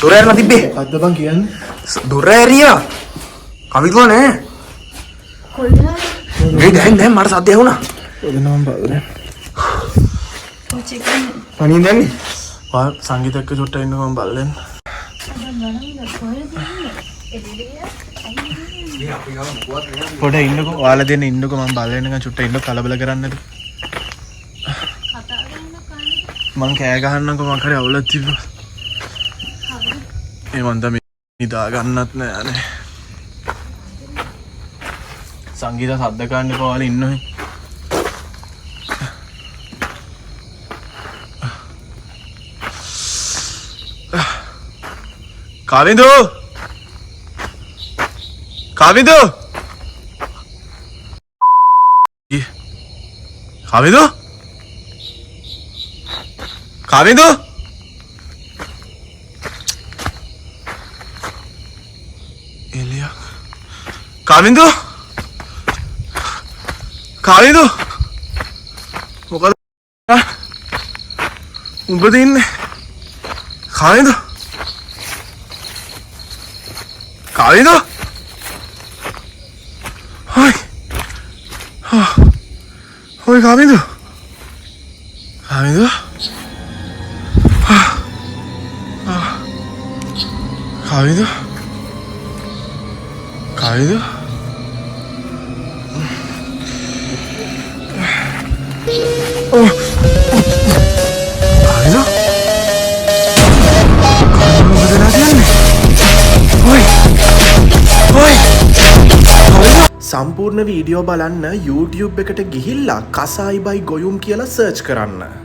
දොර ඇරලා තිබ්බේ. මොකද්ද බං කියන්නේ? දොර ඇරියා. කවිතුවා නෑ. කොල්ලද? මේ දැන් මට සද්ද ඇහුණා. ඔතන මම බලන්න. ඔච්චර කන්නේ. අනින් දැන්නේ. වා සංගීත එක්ක චුට්ටක් ඉන්නකෝ මම බලන්න. පොඩ ඉන්නකෝ. ඔයාලා දෙන්න ඉන්නකෝ මම බලන්න නිකන් චුට්ටක් ඉන්න කලබල කරන්නේ නැතුව. මං කෑ ගහන්නම්කෝ මං කරේ අවුලක් තිබ්බා. ඒ මන්ද මේ නිදා ගන්නත් නෑනේ. සංගීත සද්ද ගන්න එපා ඔයාලා ඉන්නෝනේ. කාවින්දු! කාවින්දු! කාවින්දු! කාවින්දු! එලියා. කාවින්දු! කාවින්දු! මොකද? උඹද ඉන්නේ? කාවින්දු! කාවින්දු! හොයි. හොයි කාවින්දු! කාවින්දු! කාවින්දු! කාවින්දු! සම්පූර්ණ වීඩියෝ බලන්න YouTube එකට ගිහිල්ලා කසායි බයි ගොයුම් කියලා සර්ච් කරන්න.